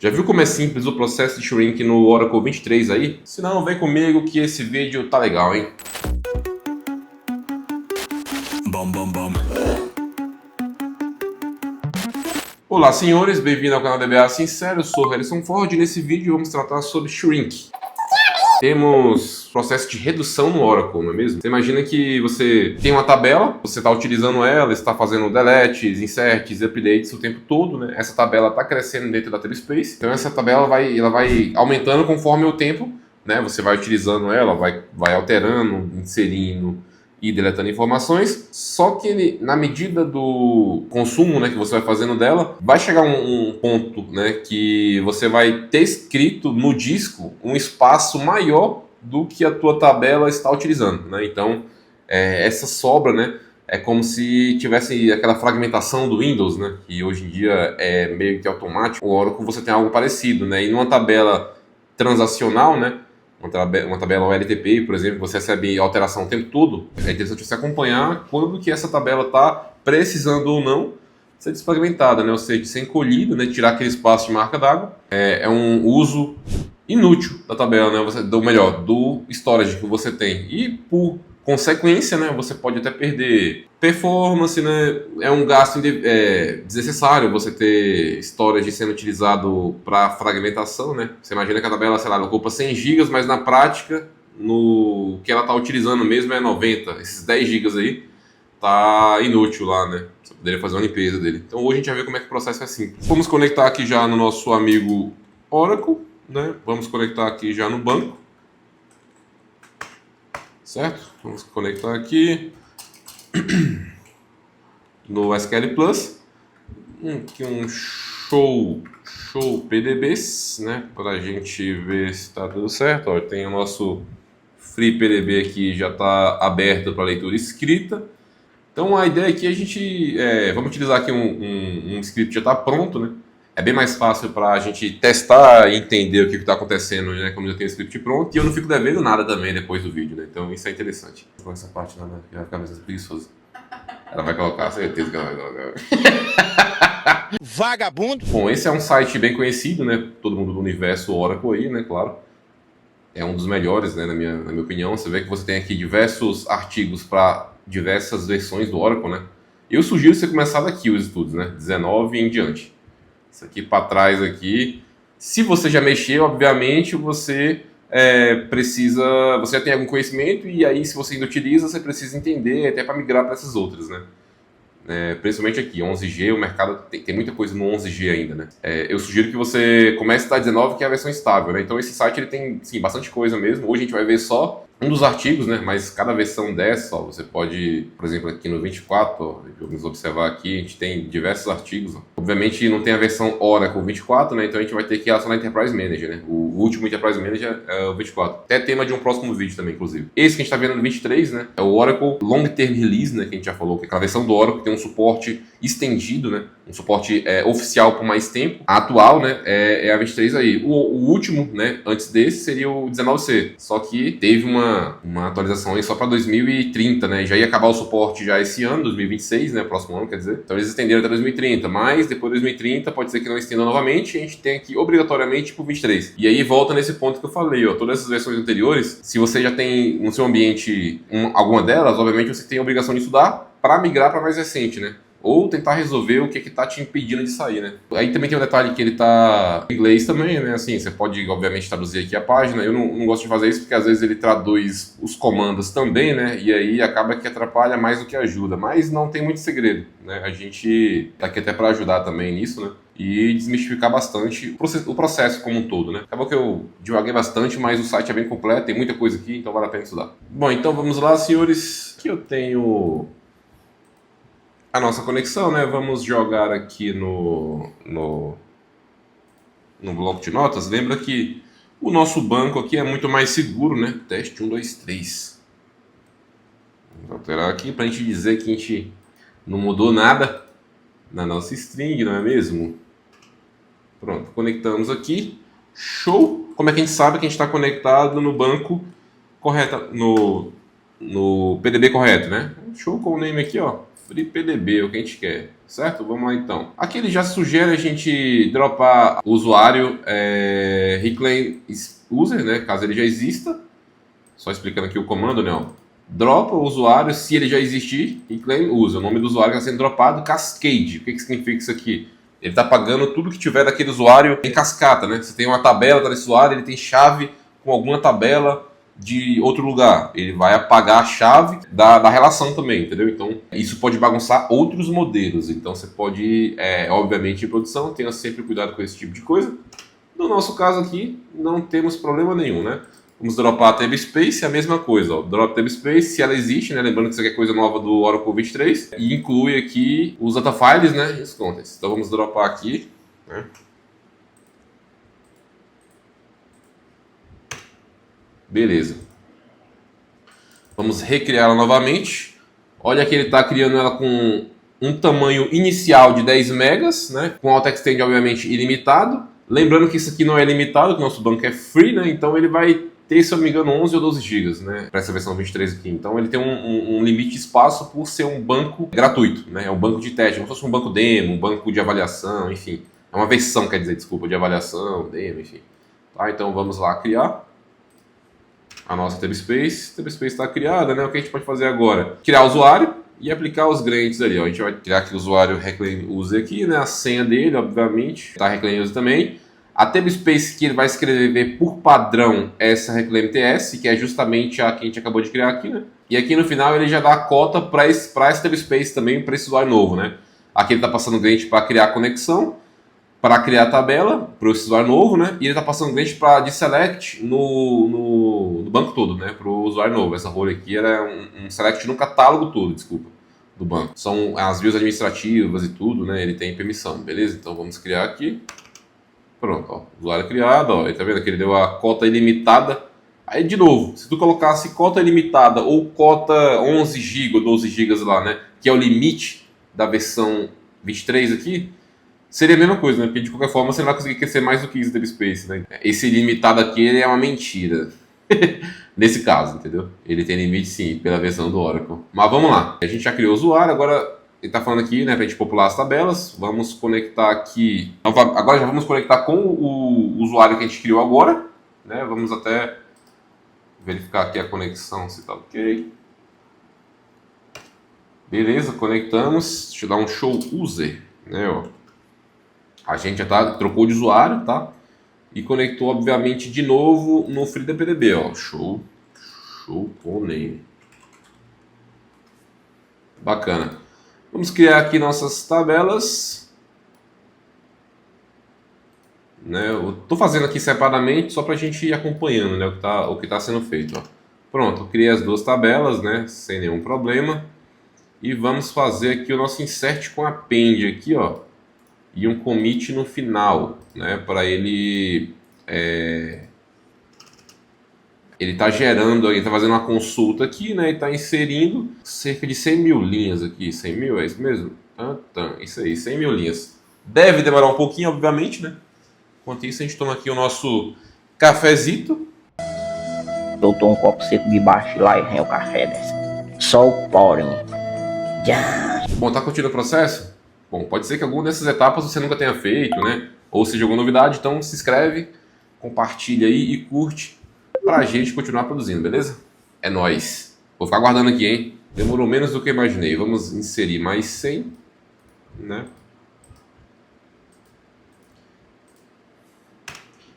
Já viu como é simples o processo de shrink no Oracle 23 aí? Se não, vem comigo que esse vídeo tá legal, hein? Olá, senhores, bem-vindo ao canal DBA Sincero, eu sou o Harrison Ford e nesse vídeo vamos tratar sobre shrink. Temos processo de redução no Oracle, não é mesmo? Você imagina que você tem uma tabela, você está utilizando ela, está fazendo deletes, inserts, updates o tempo todo, né? Essa tabela está crescendo dentro da Tablespace, então essa tabela ela vai aumentando conforme o tempo, né? Você vai utilizando ela, vai alterando, inserindo e deletando informações, só que na medida do consumo, né, que você vai fazendo dela, vai chegar um ponto, né, que você vai ter escrito no disco um espaço maior do que a tua tabela está utilizando, né? Então, essa sobra, né, é como se tivesse aquela fragmentação do Windows, né, que hoje em dia é meio que automático. O Oracle você tem algo parecido, né, e numa tabela transacional, né, uma tabela OLTP, por exemplo, você recebe alteração o tempo todo, é interessante você acompanhar quando que essa tabela está precisando ou não ser desfragmentada, né? Ou seja, ser encolhida, né? Tirar aquele espaço de marca d'água. É um uso inútil da tabela, né? Ou melhor, do storage que você tem. E por consequência, né, você pode até perder performance, né? É um gasto desnecessário você ter storage sendo utilizado para fragmentação, né? Você imagina que a tabela, sei lá, ela ocupa 100 GB, mas na prática, no que ela está utilizando mesmo é 90. Esses 10 GB aí tá inútil lá, né? Você poderia fazer uma limpeza dele. Então hoje a gente vai ver como é que o processo é simples. Vamos conectar aqui já no nosso amigo Oracle, né? Vamos conectar aqui já no banco. Certo? Vamos conectar aqui no SQL Plus. Aqui um show PDBs, né? Para a gente ver se está tudo certo. Ó, tem o nosso Free PDB aqui, já está aberto para leitura escrita. Então a ideia aqui é a gente vamos utilizar aqui um script que já está pronto, né? É bem mais fácil para a gente testar e entender o que está acontecendo, né? Como já tem o script pronto. E eu não fico devendo nada também depois do vídeo, né? Então isso é interessante. Com essa parte lá, né? Que vai ficar mais preguiçosa. Ela vai colocar, certeza que ela vai colocar. Vagabundo! Bom, esse é um site bem conhecido, né? Todo mundo do universo Oracle aí, né? Claro. É um dos melhores, né? Na minha opinião. Você vê que você tem aqui diversos artigos para diversas versões do Oracle, né? Eu sugiro você começar daqui os estudos, né? 19 em diante. Isso aqui para trás aqui. Se você já mexeu, obviamente, você precisa... Você já tem algum conhecimento e aí, se você ainda utiliza, você precisa entender até para migrar para essas outras, né? Principalmente aqui, 11G, o mercado tem muita coisa no 11G ainda, né? Eu sugiro que você comece da 19, que é a versão estável, né? Então esse site ele tem, sim, bastante coisa mesmo. Hoje a gente vai ver só um dos artigos, né? Mas cada versão dessa, ó, você pode, por exemplo, aqui no 24, ó, vamos observar aqui, a gente tem diversos artigos. Ó. Obviamente não tem a versão Oracle 24, né? Então a gente vai ter que relacionar Enterprise Manager, né? O último Enterprise Manager é o 24. Até tema de um próximo vídeo também, inclusive. Esse que a gente está vendo no 23, né? É o Oracle Long Term Release, né? Que a gente já falou, que é aquela versão do Oracle que tem um suporte estendido, né? Um suporte oficial por mais tempo. A atual, né? É a 23 aí. O último, né? Antes desse seria o 19C. Só que teve uma atualização aí só para 2030, né? Já ia acabar o suporte já esse ano, 2026, né? Próximo ano, quer dizer. Então eles estenderam até 2030, mas depois de 2030 pode ser que não estendam novamente. A gente tem aqui obrigatoriamente por 23. E aí volta nesse ponto que eu falei, ó. Todas essas versões anteriores, se você já tem no seu ambiente alguma delas, obviamente você tem a obrigação de estudar para migrar para mais recente, né? Ou tentar resolver o que está te impedindo de sair, né? Aí também tem um detalhe que ele tá em inglês também, né? Assim, você pode, obviamente, traduzir aqui a página. Eu não gosto de fazer isso porque às vezes ele traduz os comandos também, né? E aí acaba que atrapalha mais do que ajuda. Mas não tem muito segredo, né? A gente tá aqui até para ajudar também nisso, né? E desmistificar bastante o processo como um todo, né? Acabou que eu divaguei bastante, mas o site é bem completo, tem muita coisa aqui, então vale a pena estudar. Bom, então vamos lá, senhores. Aqui eu tenho a nossa conexão, né? Vamos jogar aqui no bloco de notas. Lembra que o nosso banco aqui é muito mais seguro, né? Teste 1, 2, 3. Vamos alterar aqui para a gente dizer que a gente não mudou nada na nossa string, não é mesmo? Pronto, conectamos aqui. Show! Como é que a gente sabe que a gente está conectado no banco correto, no PDB correto, né? Show com o name aqui, ó. FreePDB, é o que a gente quer, certo? Vamos lá então. Aqui ele já sugere a gente dropar o usuário reclaim user, né? Caso ele já exista. Só explicando aqui o comando, né? Ó. Dropa o usuário se ele já existir e claim user. O nome do usuário que está sendo dropado, Cascade. O que significa isso aqui? Ele está pagando tudo que tiver daquele usuário em cascata, né? Você tem uma tabela desse usuário, ele tem chave com alguma tabela de outro lugar. Ele vai apagar a chave da relação também, entendeu? Então, isso pode bagunçar outros modelos. Então, você pode, obviamente, em produção, tenha sempre cuidado com esse tipo de coisa. No nosso caso aqui, não temos problema nenhum, né? Vamos dropar a Tabspace, a mesma coisa, ó. Drop Tabspace, se ela existe, né? Lembrando que isso aqui é coisa nova do Oracle 23. E inclui aqui os data files, né? E os contents. Então vamos dropar aqui, né? Beleza. Vamos recriar ela novamente. Olha que ele está criando ela com um tamanho inicial de 10 megas, né? Com auto-extend, obviamente, ilimitado. Lembrando que isso aqui não é limitado, que o nosso banco é free, né? Então ele vai ter, se eu não me engano, 11 ou 12 GB, né? Para essa versão 23 aqui. Então ele tem um limite de espaço por ser um banco gratuito, né? É um banco de teste, como se fosse um banco demo, um banco de avaliação, enfim. É uma versão, quer dizer, desculpa, de avaliação, demo, enfim. Tá, então vamos lá criar a nossa Tabspace. A Tabspace está criada, né? O que a gente pode fazer agora? Criar o usuário e aplicar os gradients ali, ó. A gente vai criar aqui o usuário reclaim user aqui, né? A senha dele, obviamente, tá reclaim user também. A Tabspace que ele vai escrever por padrão essa reclaim TS, que é justamente a que a gente acabou de criar aqui, né? E aqui no final ele já dá a cota para essa Tabspace também, para esse usuário novo, né? Aqui ele está passando o gradient para criar a conexão, para criar a tabela para o usuário novo, né? E ele está passando o gradient para deselect no banco todo, né? Para o usuário novo. Essa role aqui era um select no catálogo todo, desculpa, do banco. São as views administrativas e tudo, né? Ele tem permissão, beleza? Então vamos criar aqui. Pronto, ó, usuário criado, ó, e tá vendo que ele deu a cota ilimitada. Aí, de novo, se tu colocasse cota ilimitada ou cota 11 GB ou 12 GB lá, né, que é o limite da versão 23 aqui, seria a mesma coisa, né, porque de qualquer forma você não vai conseguir crescer mais do que isso do Space, né. Esse ilimitado aqui, ele é uma mentira. Nesse caso, entendeu? Ele tem limite sim, pela versão do Oracle. Mas vamos lá, a gente já criou o usuário, agora... Ele está falando aqui, né, para a gente popular as tabelas. Vamos conectar aqui. Agora já vamos conectar com o usuário que a gente criou agora, né? Vamos até verificar aqui a conexão se está ok. Beleza, conectamos. Deixa eu dar um show user, né? Ó. A gente já trocou de usuário, tá? E conectou, obviamente, de novo no FreePDB, ó. Show com name. Bacana. Vamos criar aqui nossas tabelas. Né? Eu estou fazendo aqui separadamente só para a gente ir acompanhando, né, o que tá sendo feito. Ó. Pronto, eu criei as duas tabelas, né, sem nenhum problema. E vamos fazer aqui o nosso insert com append aqui, ó, e um commit no final, né, para ele ele está gerando, ele está fazendo uma consulta aqui, né? E está inserindo cerca de 100 mil linhas aqui. 100 mil, é isso mesmo? Ah, tá, isso aí, 100 mil linhas. Deve demorar um pouquinho, obviamente, né? Enquanto isso, a gente toma aqui o nosso cafezito. Eu tomo um copo seco de baixo lá e vem o café desse. Só o porinho. Bom, tá curtindo o processo? Bom, pode ser que alguma dessas etapas você nunca tenha feito, né? Ou seja, alguma novidade, então se inscreve, compartilha aí e curte pra gente continuar produzindo, beleza? É nóis. Vou ficar aguardando aqui, hein? Demorou menos do que eu imaginei. Vamos inserir mais 100, né?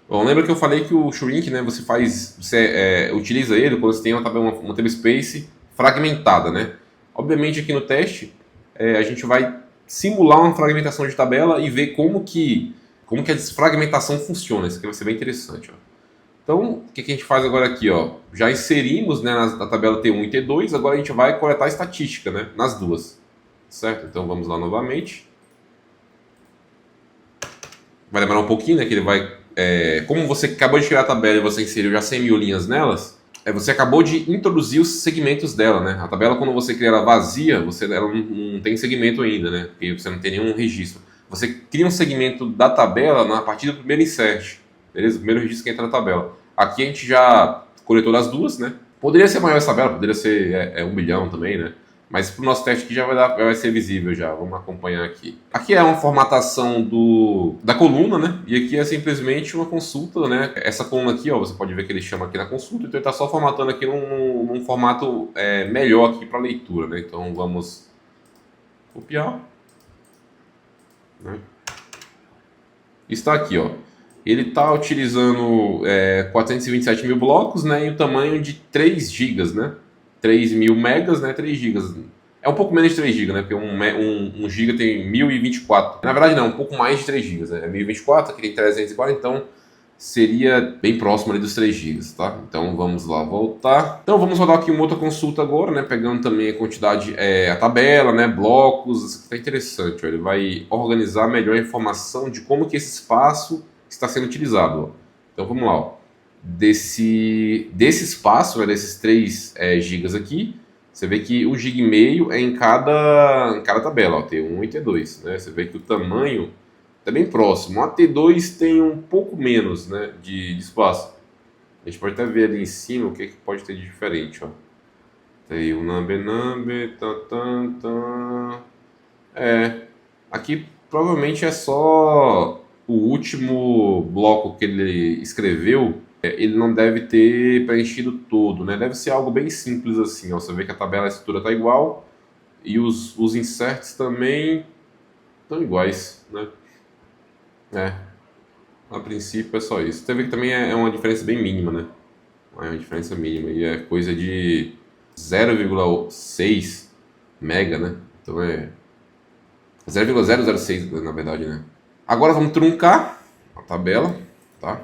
Bom, lembra que eu falei que o shrink, né? Você utiliza ele quando você tem uma Tabspace fragmentada, né? Obviamente aqui no teste a gente vai simular uma fragmentação de tabela e ver como que a desfragmentação funciona. Isso aqui vai ser bem interessante, ó. Então, o que a gente faz agora aqui, ó? Já inserimos, né, na tabela T1 e T2, agora a gente vai coletar a estatística, né, nas duas, certo? Então vamos lá novamente. Vai demorar um pouquinho, né, que ele vai... como você acabou de criar a tabela e você inseriu já 100 mil linhas nelas, você acabou de introduzir os segmentos dela, né? A tabela, quando você cria ela vazia, ela não tem segmento ainda, né? Porque você não tem nenhum registro. Você cria um segmento da tabela a partir do primeiro insert. Beleza? O primeiro registro que entra na tabela. Aqui a gente já coletou das duas, né? Poderia ser maior essa tabela, poderia ser 1 milhão também, né? Mas para o nosso teste aqui já vai ser visível já. Vamos acompanhar aqui. Aqui é uma formatação da coluna, né? E aqui é simplesmente uma consulta, né? Essa coluna aqui, ó, você pode ver que ele chama aqui na consulta. Então ele está só formatando aqui num formato melhor aqui para leitura, né? Então vamos copiar. Né? Está aqui, ó. Ele está utilizando 427 mil blocos, né? E o tamanho de 3 GB, né? 3.000 megas, né? 3 gigas. É um pouco menos de 3 GB, né? Porque um giga tem 1024. Na verdade, não, um pouco mais de 3 GB. Né? É 1024, aqui tem 340, então seria bem próximo ali dos 3 GB, tá? Então vamos lá voltar. Então vamos rodar aqui uma outra consulta agora, né? Pegando também a quantidade, a tabela, né? Blocos. Isso aqui tá interessante, ó. Ele vai organizar melhor a informação de como que esse espaço está sendo utilizado, ó. Então vamos lá, ó. Desse espaço, né, desses 3 gigas aqui, você vê que 1,5 GB é em cada tabela, ó, T1 e T2, né? Você vê que o tamanho está bem próximo. A T2 tem um pouco menos, né, de espaço. A gente pode até ver ali em cima o que pode ter de diferente, ó. Tem o number, aqui provavelmente é só o último bloco que ele escreveu. Ele não deve ter preenchido todo, né? Deve ser algo bem simples assim, ó. Você vê que a tabela, a estrutura está igual e os inserts também estão iguais, né? A princípio é só isso. Você vê que também é uma diferença bem mínima, né? É uma diferença mínima e é coisa de 0,6 mega, né? Então é 0,006 na verdade, né? Agora vamos truncar a tabela, tá?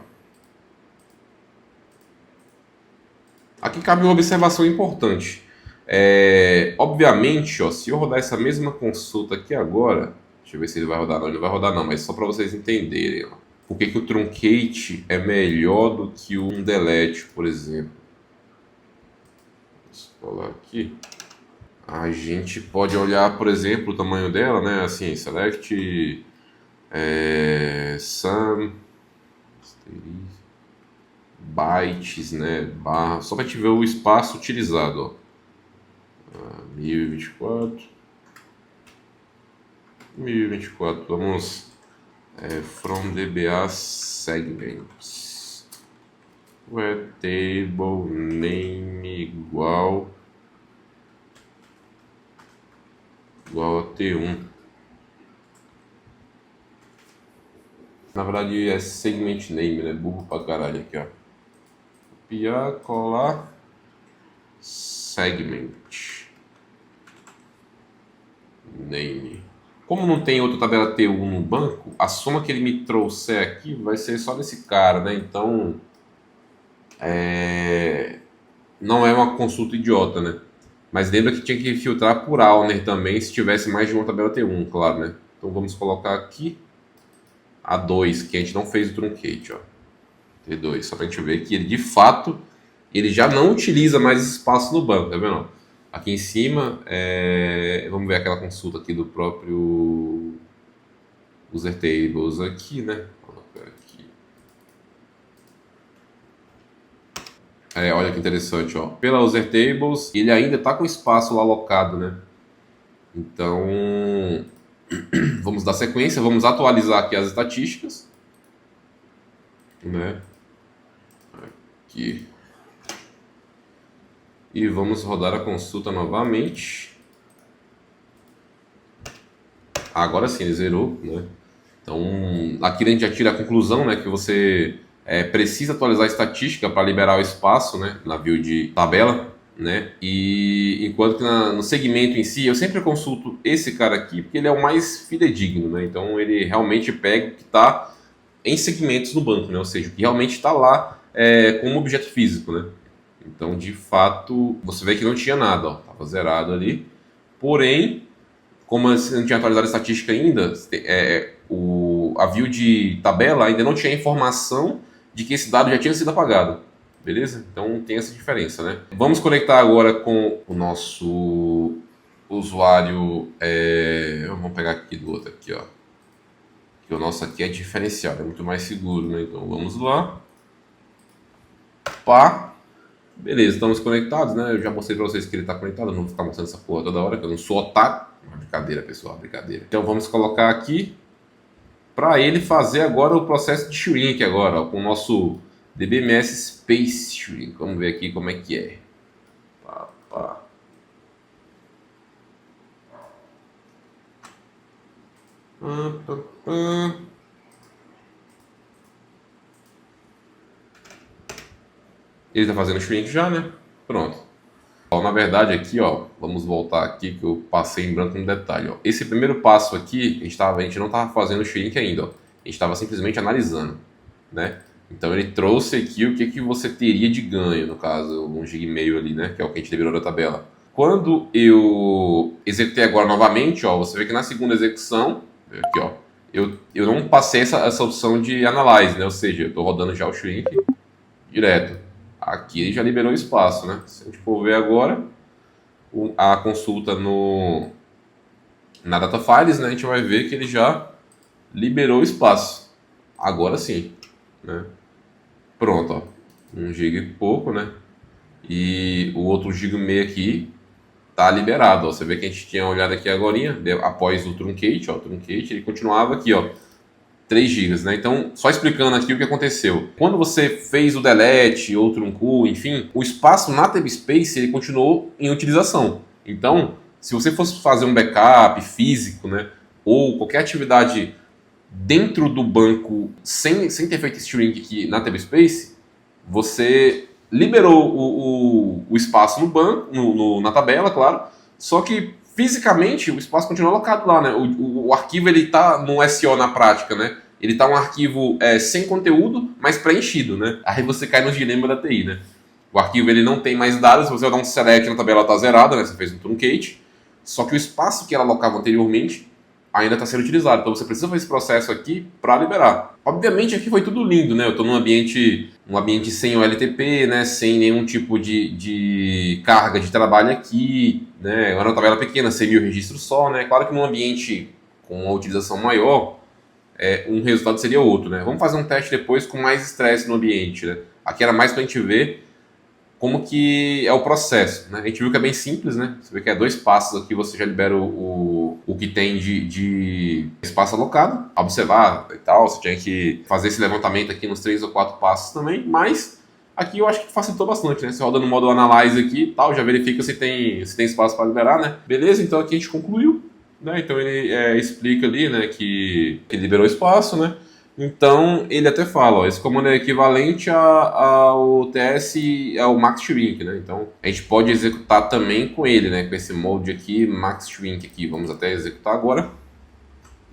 Aqui cabe uma observação importante. Obviamente, ó, se eu rodar essa mesma consulta aqui agora, deixa eu ver se ele vai rodar. Não, ele não vai rodar não, mas só para vocês entenderem, ó, por que o truncate é melhor do que um delete, por exemplo. Vou colar aqui. A gente pode olhar, por exemplo, o tamanho dela, né? Assim, select sum bytes, né? Barra, só para te ver o espaço utilizado, ó. 1024. Vamos from DBA segments. Where table name igual a T1. Na verdade é segment name, né? Burro pra caralho aqui, ó. Copiar, colar, segment name. Como não tem outra tabela T1 no banco, a soma que ele me trouxer aqui vai ser só desse cara, né? Então não é uma consulta idiota, né? Mas lembra que tinha que filtrar por Auner também se tivesse mais de uma tabela T1, claro, né? Então vamos colocar aqui a 2, que a gente não fez o truncate, ó. T2, só pra gente ver que ele de fato ele já não utiliza mais espaço no banco, tá vendo? Aqui em cima, vamos ver aquela consulta aqui do próprio user tables aqui, né? Aqui. Olha que interessante, ó. Pela user tables, ele ainda está com espaço lá alocado, né? Então, vamos dar sequência, vamos atualizar aqui as estatísticas, né? Aqui. E vamos rodar a consulta novamente. Agora sim, ele zerou, né? Então, aqui a gente já tira a conclusão, né? Que você precisa atualizar a estatística para liberar o espaço, né? Na view de tabela, né? E enquanto que no segmento em si, eu sempre consulto esse cara aqui, porque ele é o mais fidedigno, né? Então, ele realmente pega o que está em segmentos no banco, né? Ou seja, o que realmente está lá como objeto físico, né? Então, de fato, você vê que não tinha nada, ó, estava zerado ali. Porém, como você não tinha atualizado a estatística ainda, a view de tabela ainda não tinha informação de que esse dado já tinha sido apagado. Beleza? Então, tem essa diferença, né? Vamos conectar agora com o nosso usuário. Vamos pegar aqui do outro aqui, ó. Que o nosso aqui é diferenciado, é muito mais seguro, né? Então, vamos lá. Pá. Beleza, estamos conectados, né? Eu já mostrei para vocês que ele está conectado, eu não vou ficar mostrando essa porra toda hora, que eu não sou otário. Brincadeira, pessoal, brincadeira. Então vamos colocar aqui para ele fazer agora o processo de shrink agora, ó, com o nosso DBMS Space Shrink. Vamos ver aqui como é que é. Pá, pá. Ele está fazendo shrink já, né? Pronto. Ó, na verdade aqui, ó, vamos voltar aqui que eu passei em branco um detalhe. Ó. Esse primeiro passo aqui, a gente não estava fazendo shrink ainda. Ó. A gente estava simplesmente analisando, né? Então ele trouxe aqui o que você teria de ganho, no caso, 1,5 GB ali, né? Que é o que a gente liberou da tabela. Quando eu executei agora novamente, ó, você vê que na segunda execução, aqui, ó, eu não passei essa opção de analyze, né? Ou seja, eu estou rodando já o shrink direto. Aqui ele já liberou o espaço, né? Se a gente for ver agora a consulta na data files, né? A gente vai ver que ele já liberou o espaço. Agora sim, né? Pronto, ó. 1 GB e pouco, né? E o outro 1,5 GB aqui tá liberado, ó. Você vê que a gente tinha olhado aqui agora, após o truncate, ó. O truncate, ele continuava aqui, ó. 3 GB, né? Então, só explicando aqui o que aconteceu. Quando você fez o delete ou truncou, enfim, o espaço na TabSpace ele continuou em utilização. Então, se você fosse fazer um backup físico, né, ou qualquer atividade dentro do banco sem ter feito esse shrink aqui na TabSpace, você liberou o espaço no banco, na tabela, claro, só que fisicamente o espaço continua alocado lá, né? O arquivo ele tá no SO na prática, né? Ele tá um arquivo sem conteúdo, mas preenchido, né? Aí você cai no dilema da TI, né? O arquivo ele não tem mais dados, se você dar um select na tabela ela tá zerada, né? Você fez um truncate, só que o espaço que ela alocava anteriormente ainda está sendo utilizado. Então você precisa fazer esse processo aqui para liberar. Obviamente aqui foi tudo lindo, né? Eu estou num ambiente sem OLTP, né? Sem nenhum tipo de carga de trabalho aqui, né? Era uma tabela pequena, 100.000 registros só, né? Claro que num ambiente com uma utilização maior, um resultado seria outro, né? Vamos fazer um teste depois com mais estresse no ambiente, né? Aqui era mais para a gente ver como que é o processo, né? A gente viu que é bem simples, né? Você vê que é 2 passos aqui, você já libera o que tem de espaço alocado, observar e tal, você tinha que fazer esse levantamento aqui nos 3 ou 4 passos também, mas aqui eu acho que facilitou bastante, né? Você roda no modo Analyze aqui e tal, já verifica se tem espaço para liberar, né? Beleza, então aqui a gente concluiu, né? Então ele explica ali, né, que liberou espaço, né? Então, ele até fala, ó, esse comando é equivalente ao TS, ao Max Shrink, né? Então, a gente pode executar também com ele, né? Com esse mode aqui, Max Shrink aqui. Vamos até executar agora.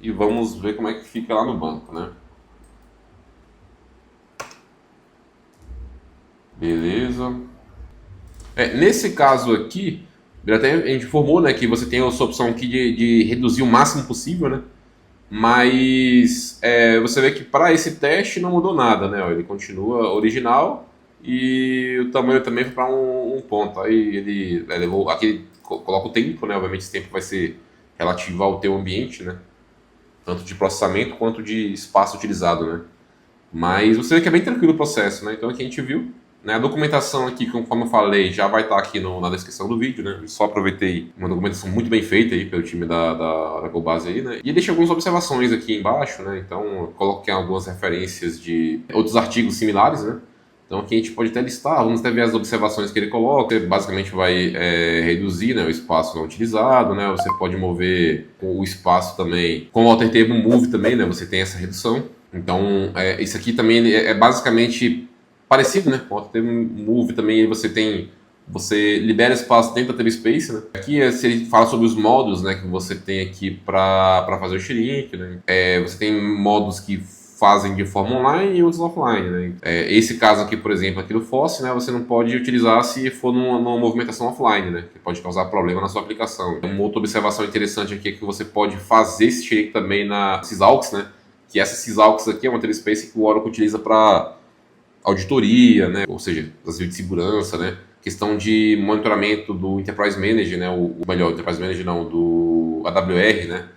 E vamos ver como é que fica lá no banco, né? Beleza. Nesse caso aqui, até a gente informou, né, que você tem essa opção aqui de reduzir o máximo possível, né? Mas você vê que para esse teste não mudou nada, né? Ele continua original e o tamanho também foi para um ponto. Aí ele levou aqui, coloca o tempo, né? Obviamente esse tempo vai ser relativo ao teu ambiente, né? Tanto de processamento quanto de espaço utilizado, né? Mas você vê que é bem tranquilo o processo, né? Então aqui a gente viu, né? A documentação aqui, conforme eu falei, já vai estar aqui na descrição do vídeo, né? Eu só aproveitei uma documentação muito bem feita aí pelo time da GoBase aí, né? E deixei algumas observações aqui embaixo, né? Então eu coloquei algumas referências de outros artigos similares, né? Então aqui a gente pode até listar, vamos até ver as observações que ele coloca. Ele basicamente vai reduzir, né, o espaço não utilizado, né? Você pode mover o espaço também. Com o Alter Table Move também, né? Você tem essa redução. Então isso aqui também é basicamente parecido, né? Com o Alter Table Move também você libera espaço dentro da TabSpace, né? Aqui ele fala sobre os modos, né, que você tem aqui para fazer o shrink, né? Você tem modos que fazem de forma online e outros offline, né? Esse caso aqui, por exemplo, aqui do FOSS, né, você não pode utilizar se for numa movimentação offline, né? Que pode causar problema na sua aplicação. Uma outra observação interessante aqui é que você pode fazer esse shrink também na Sysaux, né? Que essa Sysaux aqui é uma TabSpace que o Oracle utiliza para auditoria, né? Ou seja, desvio de segurança, né? Questão de monitoramento do Enterprise Manager, né? O Enterprise Manager não, do AWR, né?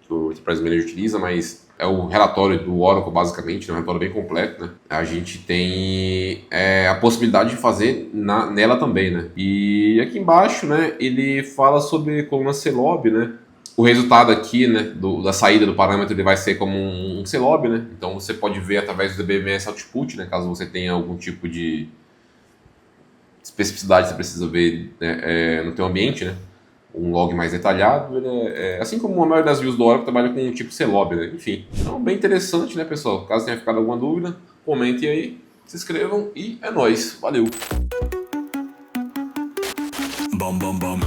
Que o Enterprise Manager utiliza, mas é o relatório do Oracle, basicamente, né? Um relatório bem completo, né? A gente tem a possibilidade de fazer nela também, né? E aqui embaixo, né, ele fala sobre coluna CLOB, né? O resultado aqui, né, da saída do parâmetro, ele vai ser como um CLOB, né? Então você pode ver através do BMS Output, né, caso você tenha algum tipo de especificidade que você precisa ver, né, no teu ambiente, né? Um log mais detalhado, assim como a maioria das views do Oracle trabalha com o tipo CLOB, né? Enfim, então bem interessante, né, pessoal? Caso tenha ficado alguma dúvida, comentem aí, se inscrevam e é nóis, valeu! Bum bum bum.